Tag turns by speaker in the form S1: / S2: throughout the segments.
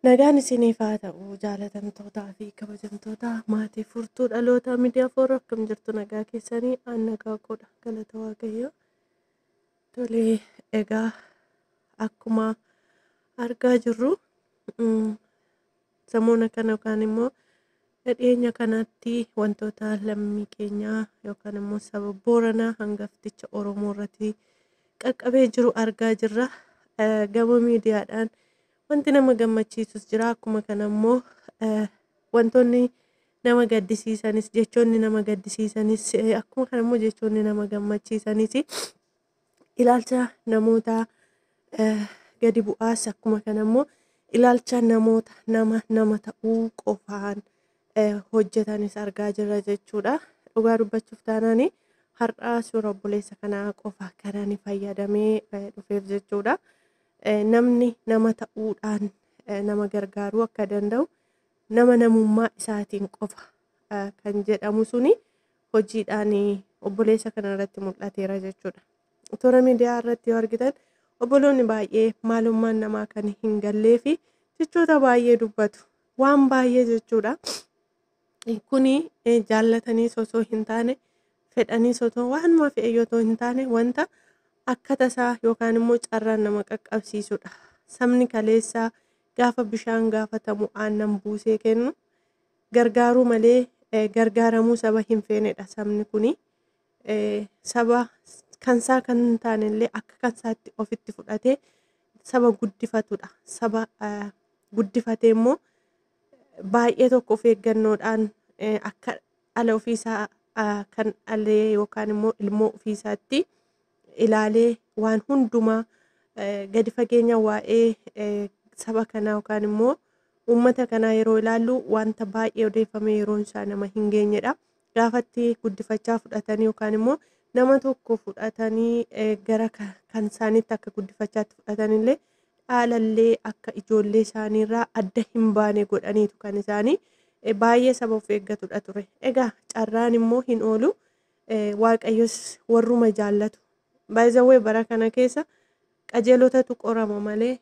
S1: Nagaan isiniif haa ta'u jaalatamtootaa fi kabajamtoota maatii furtuu dhaloota miidiyaa fooroo akkam jirtu nagaa keessanii aan nagaa godha galata waaqayyo. Tolee egaa akkuma argaa jirru samoona kana yookaan immoo dhiyeenya kanatti wantoota lammii keenyaa yookaan immoo saba Booranaa hangafticha Oromoo irratti qaqqabee jiru argaa jirra. Gama miidiyaadhaan wanti nama gammachiisus jira akkuma kana immoo wantoonni nama gaddisiisanis jechoonni nama gaddisiisanis akkuma kana immoo jechoonni nama gammachiisanis ilaalcha namoota gadi bu'aas akkuma kana immoo ilaalcha namoota nama ta'uu qofaan hojjetanis argaa jirra jechuudha. Dhugaa dubbachuuf taanaan har'a suura obboleessa kanaa qofa kanaan fayyadamee dhufeef jechuudha. Namni nama ta'uudhaan nama gargaaruu akka danda'u nama namummaa isaatiin qofa kan jedhamu suni hojiidhaan obboleessa kana irratti mul'ateera jechuudha. Toora miidiyaa irratti yoo argitan obboloonni baay'ee maalummaan namaa kan hin gallee fi jechoota baay'ee dubbatu waan baay'ee jechuudha. Kuni jaallatanii osoo hin taane fedhanii osoo waanuma fe'e yoo hin taane wanta akka tasaa yookaan immoo carraan nama qaqqabsiisudha. Sabni kaleessaa gaafa bishaan gaafatamu aannan buusee kennu gargaaruu malee gargaaramuu saba hin feenedha. Sabni kuni saba kansaa kan hin taanellee akka kansaatti ofitti fudhatee saba guddifatudha. Saba guddifatee immoo baay'ee tokko of eeggannoodhaan akka dhala ofiisaa kan dhalee yookaan immoo ilmoo ofiisaatti ilaalee waan hundumaa gadi fageenya waa'ee saba kanaa yookaan immoo uummata kanaa yeroo ilaallu wanta baay'ee odeeffamee yeroon isaa nama hin geenyedha. Gaafatti guddifachaa fudhatanii yookaan immoo nama tokko fudhatanii gara kan isaaniitti akka guddifachaatti fudhatanillee dhaalallee akka ijoollee isaaniirraa adda hin baane godhaniitu kan isaanii baay'ee saba of eeggatudha ture. Egaa carraan immoo hin oolu waaqayyos warruma jaallatu. Baay'ee bara kana keessa qajeelotatu qorama malee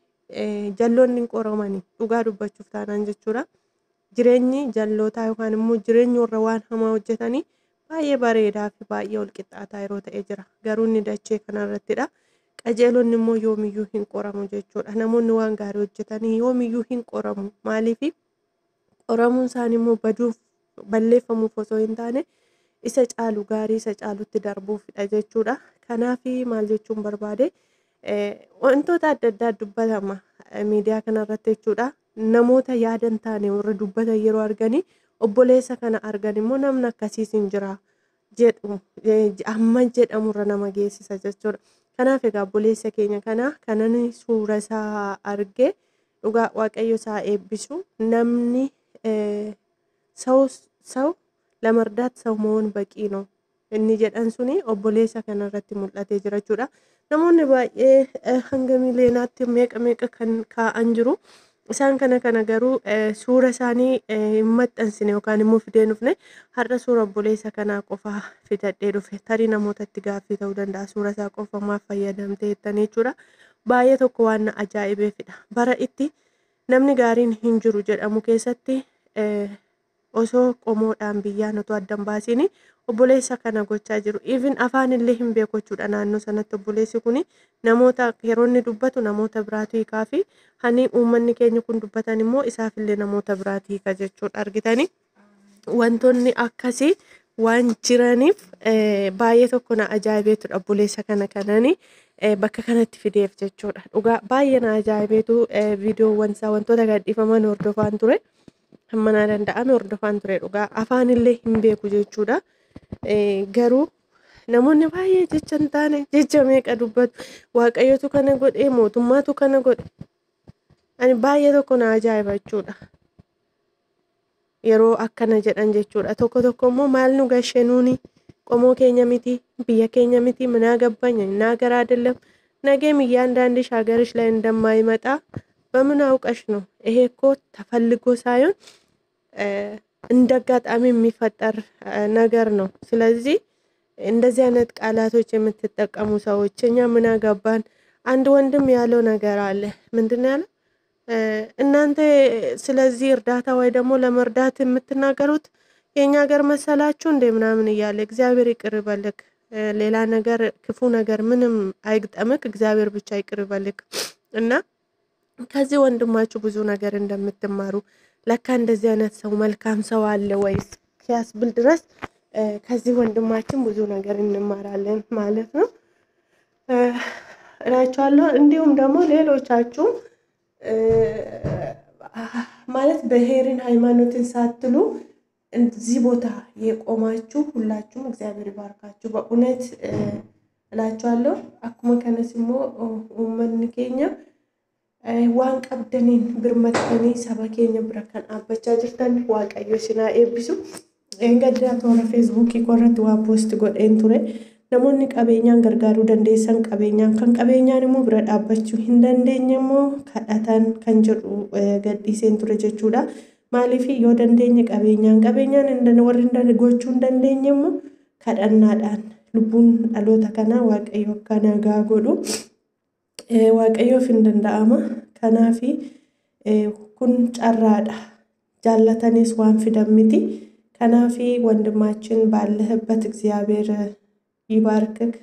S1: jalloonni hin qoramani dhugaa dubbachuuf taanaan jechuudha. Jireenyi jallootaa yookaan immoo jireenyi warra waan hamaa hojjetanii baay'ee bareedaa fi baay'ee wal qixxaataa yeroo ta'e jira. Garuu inni dachee kanarrattidha. Qajeelonni immoo yoomiyyuu hin qoramu jechuudha. Namoonni waan gaarii hojjetanii yoomiyyuu hin qoramu. Maaliif qoramuun isaanii immoo baduuf balleeffamuuf osoo hin taane isa caalu gaarii isa caalutti darbuufidha jechuudha. Kanaaf maal jechuun barbaade wantoota adda addaa dubbatama miidiyaa kanarratti jechuudha. Namoota yaadan taane warra dubbatan yeroo arganii obboleessa kana argan immoo namni akkasiis hin jira jedhu amma jedhamurra nama geessisa jechuudha. Kanaaf egaa obboleessa keenya kana kanan suura isaa argee dhugaa waaqayyo isaa eebbisu namni ሰው ለመርዳት ሰው መሆን በቂ ነው inni jedhan suni obboleessa kana irratti mul'atee jira jechuudha. Namoonni baay'ee hanga miileenaatti meeqa kan kaa'an jiru. Isaan kana garuu suura isaanii hin maxxansine yookaan immoo fidee dhufne har'a suura obboleessa kanaa qofa fidadhee dhufe. Tarii namootatti gaaffii ta'uu danda'a suura isaa qofa maaf fayyadamtee jettanii jechuudha. Baay'ee tokko waan ajaa'ibeefidha. Bara itti namni gaariin hin jiru jedhamu keessatti osoo qomoodhaan biyyaan otoo addan baasiin obboleessa kana gochaa jiru. Even afaan illee hin beeku jechuudha naannoo sanatti obboleessi kun namoota yeroo inni dubbatu namoota biraatu hiikaa fi hani uummanni keenya kun dubbatan immoo isaaf illee namoota biraatu hiika jechuudha. Argitanii wantoonni akkasii waan jiraniif baay'ee tokko na ajaa'ibeetudha obboleessa kana kanani bakka kanatti fideef jechuudha. Dhugaa baay'ee na ajaa'ibeetu viidiyoowwan isaa wantoota gadhiifaman hordofaan ture. Hammanaa danda'ame hordofaan ture dhugaa afaan illee hin beeku jechuudha. Garuu namoonni baay'ee jecha hin taane jecha meeqa dubbatu waaqayyotu kana godhee mootummaatu kana godhe ani baay'ee tokko na ajaa'iba jechuudha. Yeroo akkana jedhan jechuudha. Tokko immoo maal nu gashee nuuni qomoo keenya miti biyya keenya miti minaa gabbanya innaa garaa አይደለም ነገ እያንዳንድሽ ሀገርሽ ላይ እንደማይመጣ በምን አውቀሽ ነው? ይሄ እኮ ተፈልጎ ሳይሆን እንደ አጋጣሚ የሚፈጠር ነገር ነው። ስለዚህ እንደዚህ አይነት ቃላቶች የምትጠቀሙ ሰዎች እኛ ምን አገባን? አንድ ወንድም ያለው ነገር አለ። ምንድነው ያለው? እናንተ ስለዚህ እርዳታ ወይ ደግሞ ለመርዳት የምትናገሩት የኛ ሀገር መሰላችሁ እንደ ምናምን እያለ እግዚአብሔር ይቅር ይበልክ። ሌላ ነገር ክፉ ነገር ምንም አይግጠምክ፣ እግዚአብሔር ብቻ ይቅር ይበልክ እና ከዚህ ወንድማችሁ ብዙ ነገር እንደምትማሩ ለካ እንደዚህ አይነት ሰው መልካም ሰው አለ ወይስ ሲያስብል ድረስ ከዚህ ወንድማችን ብዙ ነገር እንማራለን ማለት ነው እላችኋለሁ። እንዲሁም ደግሞ ሌሎቻችሁ ማለት ብሔርን ሃይማኖትን ሳትሉ እዚህ ቦታ የቆማችሁ ሁላችሁም እግዚአብሔር ይባርካችሁ በእውነት እላችኋለሁ። አኩማ ከነስሞ ኡመን ኬኛ ዋን ቀብደኒን ብርመትከኒ ሰባ ኬኛ ብረከን አበቻ ጅርተን ዋቀዮ ሲና ኤቢሱ እንገዳ ቶረ ፌስቡክ ይቆረት ዋ ፖስት ጎዴን ቱሬ namoonni qabeenyaan gargaaruu dandeessan qabeenyaan kan qabeenyaan immoo bira dhaabbachuu hin dandeenye immoo kadhatan kan jedhu gadhiiseen ture jechuudha. Maaliif yoo dandeenye qabeenyaan warri gochuu hin dandeenye immoo kadhannaadhaan lubbuun dhaloota kanaa waaqayyo akka nagaa godhu waaqayyoof hin danda'ama. Kanaaf kun carraadha jaallatanis waan fidan miti. Kanaaf ወንድማችን ባለህበት እግዚአብሔር ይባርክክ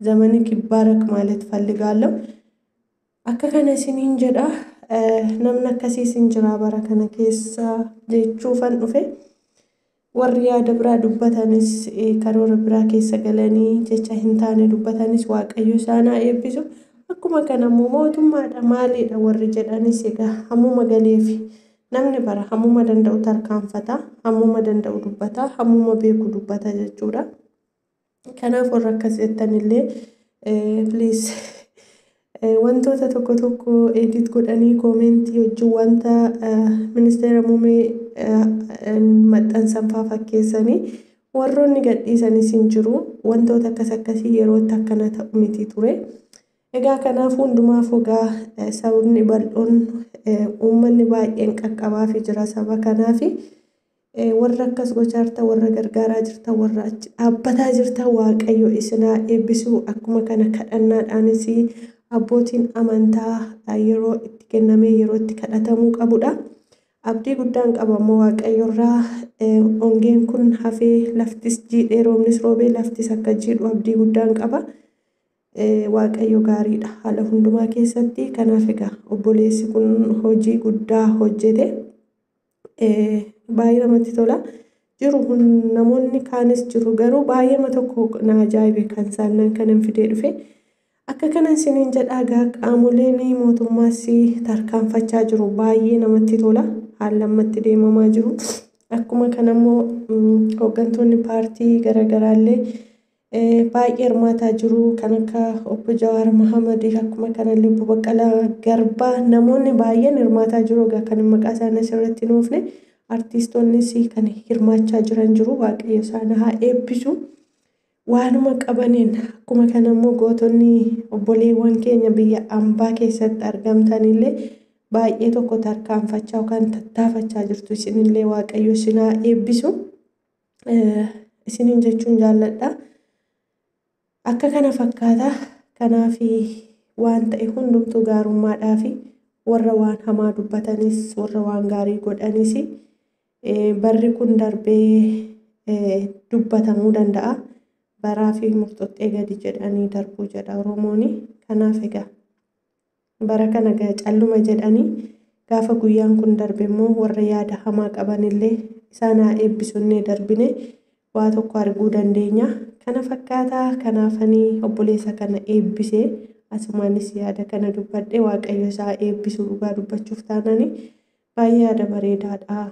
S1: ዘመንክ ይባረክ ማለት ፈልጋለሁ። አከከነ ሲኒን ጀዳ ነምነ ከሲሲን ጅራ በረከነ ኬሳ ጀቹፈን ዱፌ ወርያ ደብራ ዱበታንስ ከሮር ብራ ኬሰ ገለኒ ጀቻ ሂንታኔ ዱበታንስ ዋቀዮ ሳና ኤቢሱ አኩማ ከነሙ ሞቱማ ማሊዳ ወር ጀዳንስ ጋ ሀሙማ ገሌፊ namni bara hammuma danda'u tarkaanfata hammuma danda'u dubbata hammuma beeku dubbata jechuudha. Kanaaf warra akkas jettanillee please wantoota tokko tokko edit godhanii koomentii hojii wanta ministeera muummee maxxansan faa fakkeessanii warroonni gadhiisanis hin jiru wantoota akkasii yeroo akkana ta'u miti ture. Egaa kanaaf hundumaaf ogaa sababni bal'oon uummanni baay'een qaqqabaa fi jira saba kanaaf warra akkas gochaarta warra gargaaraa jirta warra dhaabbataa jirta waaqayyo isinaa eebbisuu akkuma kana kadhannaadhaanis abbootiin amantaa yeroo itti kennamee yeroo itti kadhatamuu qabudha. Abdii guddaan qabamoo waaqayyorraa ongeen kun hafee laftis jiidhee roobnis roobee laftis akka jiidhu abdii guddaan qaba. waaqayyo gaariidha haala hundumaa keessatti. Kanaaf egaa obboleessi kun hojii guddaa hojjete baay'ee namatti tola. Jiru namoonni kaanis jiru garuu baay'ee tokko na ajaa'ibe kan saanan kanan fidee dhufe akka kanan siniin jedhaa gaa qaamoleen mootummaas tarkaanfachaa jiru baay'ee namatti tola haala lamatti deemamaa jiru. Akkuma kanammoo hooggantoonni paartii garaagaraallee baay'ee hirmaataa jiru kan akka obbo Jawaar Mohaammed akkuma kana Lubbuu Baqqalaa Garbaa namoonni baay'een hirmaataa jiru kan maqaa isaanii asirratti nuufne artistoonnis kan hirmaachaa jiran jiru waaqayyo isaan haa eebbisu. Waanuma qabaniin akkuma kanammoo gootonni obboleewwan keenya biyya ambaa keessatti argamtanillee baay'ee tokko tarkaanfachaa yookaan tattaafachaa jirtu isinillee waaqayyo isin haa eebbisu. Isiniin jechuun jaalladha. Akka kana fakkaata. Kanaaf waan ta'e hundumtuu gaarummaadhaa fi warra waan hamaa dubbatanis warra waan gaarii godhanis barri kun darbee dubbatamuu danda'a. Baraa fi murtottee gadi jedhanii darbuu jedha Oromooni. Kanaaf egaa bara kana calluma jedhanii gaafa guyyaan kun darbe immoo warra yaada hamaa qabanillee isaan haa eebbisunnee darbine waa tokko arguu dandeenya. Kana fakkaata. Kanaafanii obboleessa kana eebbisee asumaanis yaada kana dubbadhe waaqayyo isaa eebbisuu dhugaa dubbachuuf taanani baay'ee yaada bareedaadha.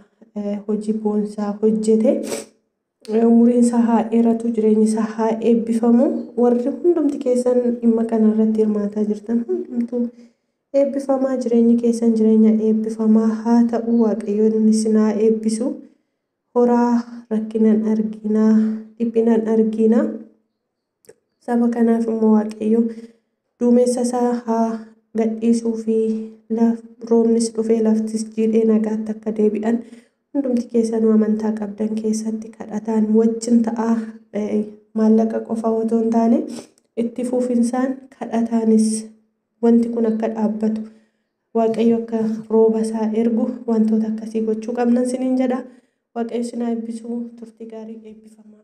S1: Hojii boonsaa hojjete umuriin isaa haa dheeratu jireenyi isaa haa eebbifamu. Warri hundumti keessan dhimma kana irratti hirmaataa jirtan hundumtuu eebbifamaa jireenyi keessan jireenya eebbifamaa haa ta'u. Waaqayyoon isin haa eebbisu. Horaa rakkinan arginaa dhiphinan arginaa. Saba kanaaf immoo waaqayyo duumessa isaa haa gadhiisuu fi roobnis dhufee laftis jiidhee nagaatti akka deebi'an hundumti keessan amantaa qabdan keessatti kadhataan wajjin ta'aa. Maallaqa qofa otoo hin taane itti fufinsaan kadhataanis wanti kun akka dhaabbatu waaqayyo akka rooba isaa ergu wantoota akkasii gochuu qabnan siniin jedha. Waaqayyo sinaa eebbisu turtii gaarii eebbifamaa.